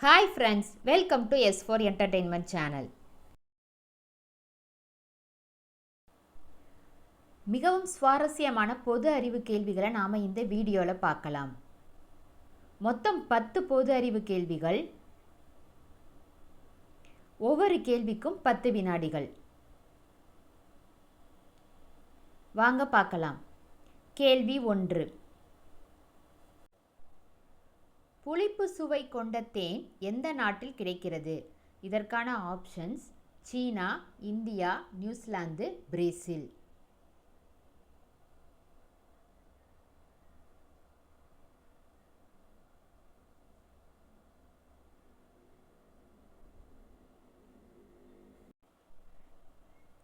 Hi friends, welcome to S4 entertainment channel. மிகவும் சுவாரஸ்யமான பொது அறிவு கேள்விகளை நாம் இந்த வீடியோவில் பார்க்கலாம். மொத்தம் 10 பொது அறிவு கேள்விகள். ஒவ்வொரு கேள்விக்கும் 10 வினாடிகள். வாங்க பார்க்கலாம். கேள்வி 1. புளிப்பு சுவை கொண்ட தேன் எந்த நாட்டில் கிடைக்கிறது? இதற்கான ஆப்ஷன்ஸ்: சீனா, இந்தியா, நியூசிலாந்து, பிரேசில்.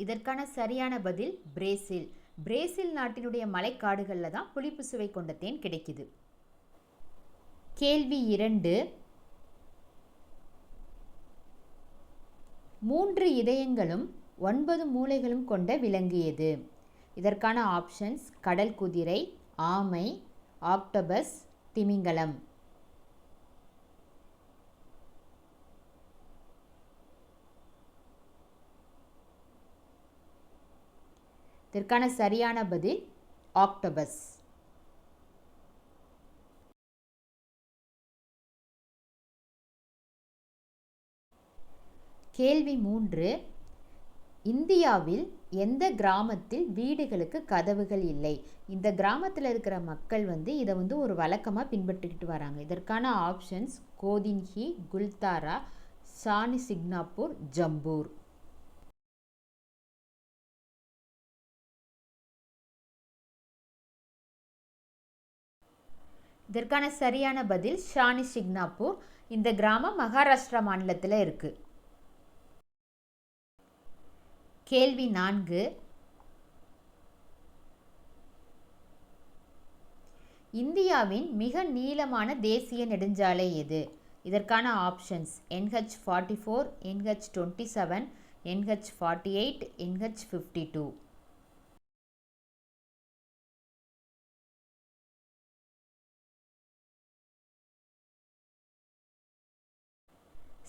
இதற்கான சரியான பதில் பிரேசில். பிரேசில் நாட்டினுடைய மலைக்காடுகளில் தான் புளிப்பு சுவை கொண்ட தேன் கிடைக்குது. கேள்வி 2. 3 இதயங்களும் 9 மூளைகளும் கொண்ட விலங்கு எது? இதற்கான ஆப்ஷன்ஸ்: கடல் குதிரை, ஆமை, ஆக்டோபஸ், திமிங்கலம். இதற்கான சரியான பதில் ஆக்டோபஸ். கேள்வி 3. இந்தியாவில் எந்த கிராமத்தில் வீடுகளுக்கு கதவுகள் இல்லை? இந்த கிராமத்தில் இருக்கிற மக்கள் இதை ஒரு வழக்கமாக பின்பற்றிக்கிட்டு வராங்க. இதற்கான ஆப்ஷன்ஸ்: கோதின்ஹி, குல்தாரா, சானி சிக்னாப்பூர், ஜம்பூர். இதற்கான சரியான பதில் ஷானி சிக்னாப்பூர். இந்த கிராமம் மகாராஷ்டிரா மாநிலத்தில் இருக்கு. கேள்வி 4. இந்தியாவின் மிக நீளமான தேசிய நெடுஞ்சாலை எது? இதற்கான options: NH44, NH27, NH48, NH52.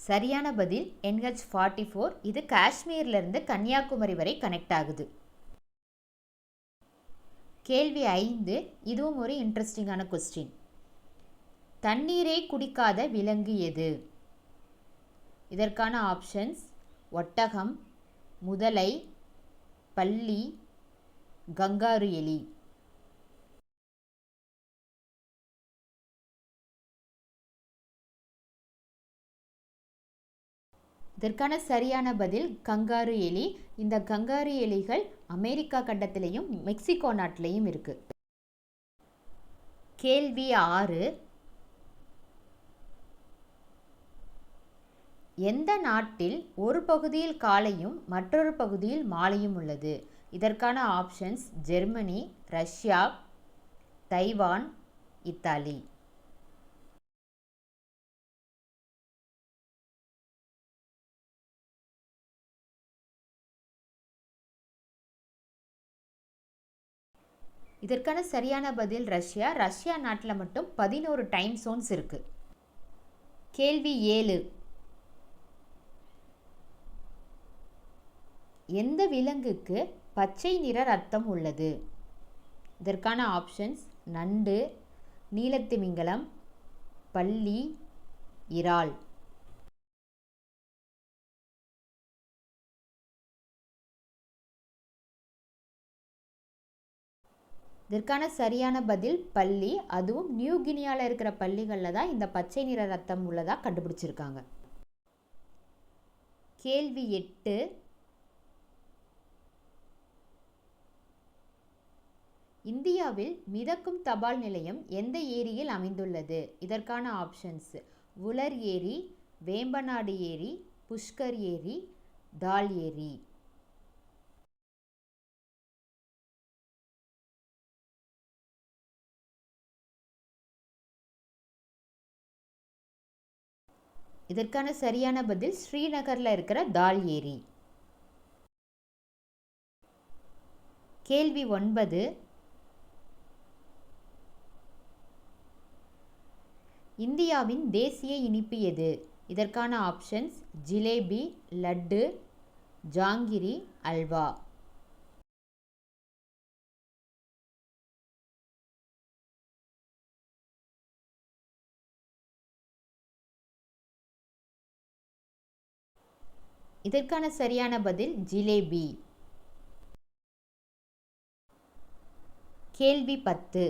சரியான பதில் NH44. இது காஷ்மீர்லேருந்து கன்னியாகுமரி வரை கனெக்ட் ஆகுது. கேள்வி 5. இதுவும் ஒரு இன்ட்ரெஸ்டிங்கான கொஸ்டின். தண்ணீரை குடிக்காத விலங்கு எது? இதற்கான ஆப்ஷன்ஸ்: ஒட்டகம், முதலை, பல்லி, கங்காரு எலி. இதற்கான சரியான பதில் கங்காரு எலி. இந்த கங்காரு எலிகள் அமெரிக்கா கண்டத்திலையும் மெக்சிகோ நாட்டிலையும் இருக்கு. கேள்வி 6. எந்த நாட்டில் ஒரு பகுதியில் காலையும் மற்றொரு பகுதியில் மாலையும் உள்ளது? இதற்கான options: Germany, Russia, Taiwan, Italy. இதற்கான சரியான பதில் ரஷ்யா. ரஷ்யா நாட்டில் மட்டும் 11 டைம் சோன்ஸ் இருக்கு. கேள்வி 7. எந்த விலங்குக்கு பச்சை நிற ரத்தம் உள்ளது? இதற்கான ஆப்ஷன்ஸ்: நண்டு, நீலத்திமிங்கலம், பல்லி, இறால். இதற்கான சரியான பதில் பல்லி. அதுவும் நியூ கினியாவில் இருக்கிற பல்லிகளில் தான் இந்த பச்சை நிற ரத்தம் உள்ளதாக கண்டுபிடிச்சிருக்காங்க. கேள்வி 8. இந்தியாவில் மிதக்கும் தபால் நிலையம் எந்த ஏரியில் அமைந்துள்ளது? இதற்கான ஆப்ஷன்ஸ்: உலர் ஏரி, வேம்பநாடு ஏரி, புஷ்கர் ஏரி, தால் ஏரி. இதற்கான சரியான பதில் ஸ்ரீநகரில் இருக்கிற தால் ஏரி. கேள்வி 9. இந்தியாவின் தேசிய இனிப்பு எது? இதற்கான ஆப்ஷன்ஸ் ஜிலேபி, லட்டு, ஜாங்கிரி, அல்வா. இதற்கான சரியான பதில் ஜிலேபி. கேள்வி 10.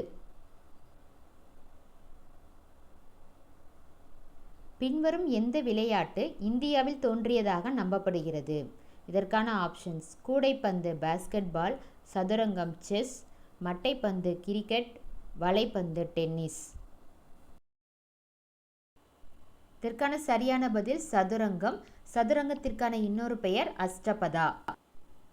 பின்வரும் எந்த விளையாட்டு இந்தியாவில் தோன்றியதாக நம்பப்படுகிறது? இதற்கான ஆப்ஷன்ஸ் கூடைப்பந்து பாஸ்கெட்பால், சதுரங்கம் செஸ், மட்டைப்பந்து கிரிக்கெட், வலைப்பந்து டென்னிஸ். இதற்கான சரியான பதில் சதுரங்கம். சதுரங்கத்திற்கான இன்னொரு பெயர் அஷ்டபதா.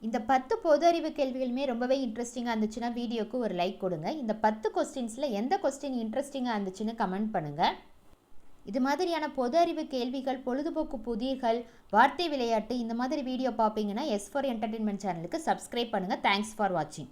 இந்த 10 பொது அறிவு கேள்விகளுமே ரொம்பவே இன்ட்ரெஸ்டிங்காக இருந்துச்சுன்னா வீடியோக்கு ஒரு லைக் கொடுங்க. இந்த 10 கொஸ்டின்ஸில் எந்த கொஸ்டின் இன்ட்ரெஸ்டிங்காக இருந்துச்சுன்னு கமெண்ட் பண்ணுங்கள். இது மாதிரியான பொது அறிவு கேள்விகள், பொழுதுபோக்கு புதிர்கள், வார்த்தை விளையாட்டு இந்த மாதிரி வீடியோ பார்ப்பீங்கன்னா S4 என்டர்டெயின்மெண்ட் சேனலுக்கு சப்ஸ்கிரைப் பண்ணுங்கள். தேங்க்ஸ் ஃபார் வாட்சிங்.